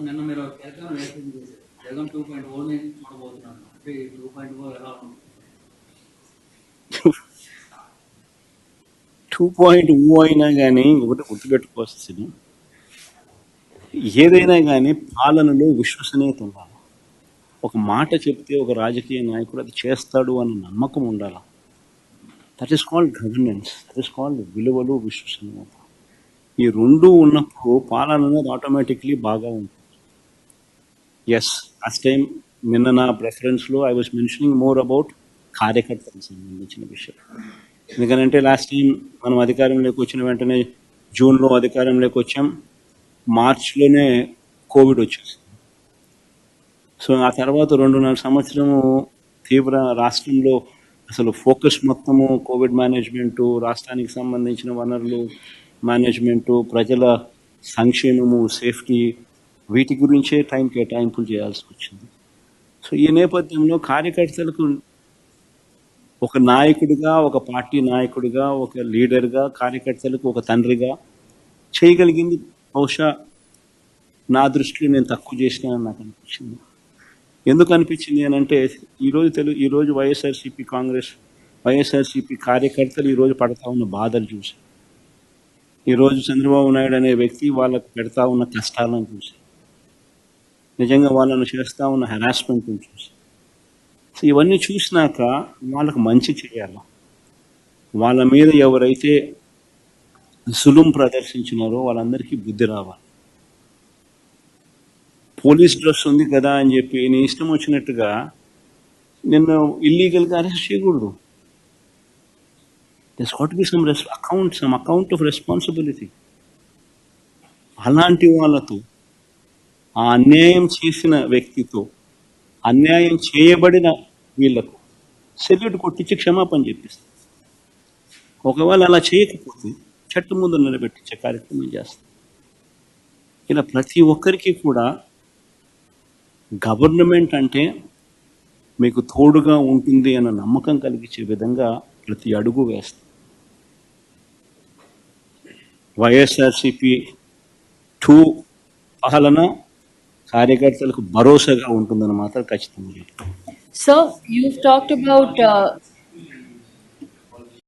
నిన్న మీరు Telegram message చేశారు జగన్ 2.0 ని చూడబోతున్నాను అంటే 2.0 ఎలా ఉంటుంది 2.0 అయినా కానీ ఒకటి గుర్తుపెట్టుకోవాల్సింది, ఏదైనా కానీ పాలనలో విశ్వసనీయత ఉండాలి. ఒక మాట చెప్తే ఒక రాజకీయ నాయకుడు అది చేస్తాడు అన్న నమ్మకం ఉండాలి. That is called governance, that is called విలువలు, విశ్వసనీయత. ఈ రెండు ఉన్నప్పుడు పాలన అనేది ఆటోమేటిక్లీ బాగా ఉంటుంది. ఎస్, లాస్ట్ టైం నిన్న నా ప్రెఫరెన్స్లో I was mentioning more about కార్యకర్తలకు సంబంధించిన విషయం. ఎందుకంటే లాస్ట్ టైం మనం అధికారంలోకి వచ్చిన వెంటనే జూన్లో అధికారంలోకి వచ్చాం, మార్చ్లోనే కోవిడ్ వచ్చేసింది. సో ఆ తర్వాత 2.5 సంవత్సరము తీవ్ర రాష్ట్రంలో అసలు ఫోకస్ మొత్తము కోవిడ్ మేనేజ్మెంటు, రాష్ట్రానికి సంబంధించిన వనరులు మేనేజ్మెంటు, ప్రజల సంక్షేమము, సేఫ్టీ, వీటి గురించే టైం కేటాయింపులు చేయాల్సి వచ్చింది. సో ఈ నేపథ్యంలో కార్యకర్తలకు ఒక నాయకుడిగా, ఒక పార్టీ నాయకుడిగా, ఒక లీడర్గా, కార్యకర్తలకు ఒక తండ్రిగా చేయగలిగింది బహుశా నా దృష్టిలో నేను తక్కువ చేసినానని నాకు అనిపించింది. ఎందుకు అనిపించింది అని అంటే ఈరోజు వైఎస్ఆర్సీపీ కార్యకర్తలు ఈరోజు పడతా ఉన్న బాధలు చూసి, ఈరోజు చంద్రబాబు నాయుడు అనే వ్యక్తి వాళ్ళకు పెడతా ఉన్న కష్టాలను చూసి, నిజంగా వాళ్ళను చేస్తూ ఉన్న హెరాస్మెంట్ని చూసి, సో ఇవన్నీ చూసినాక వాళ్ళకు మంచి చేయాలి. వాళ్ళ మీద ఎవరైతే సులుం ప్రదర్శించినారో వాళ్ళందరికీ బుద్ధి రావాలి. పోలీస్ డ్రెస్ ఉంది కదా అని చెప్పి నీ ఇష్టం వచ్చినట్టుగా నిన్ను ఇల్లీగల్గా అరెస్ట్ చేయకూడదు. This got be some account of responsibility. అలాంటి వాళ్ళతో, ఆ అన్యాయం చేసిన వ్యక్తితో, అన్యాయం చేయబడిన వీళ్లకు సెల్యూట్ కొట్టించి క్షమాపణ చెప్పిస్తారు. ఒకవేళ అలా చేయకపోతే చట్టం ముందు నిలబెట్టించే కార్యక్రమం చేస్తాం. ఇలా ప్రతి ఒక్కరికి కూడా గవర్నమెంట్ అంటే మీకు తోడుగా ఉంటుంది అన్న నమ్మకం కలిగించే విధంగా ప్రతి అడుగు వేస్తాం. వైఎస్ఆర్సీపీ 2 పాలన కార్యకర్తలకు భరోసాగా ఉంటుందని మాత్రం ఖచ్చితంగా. So you've talked about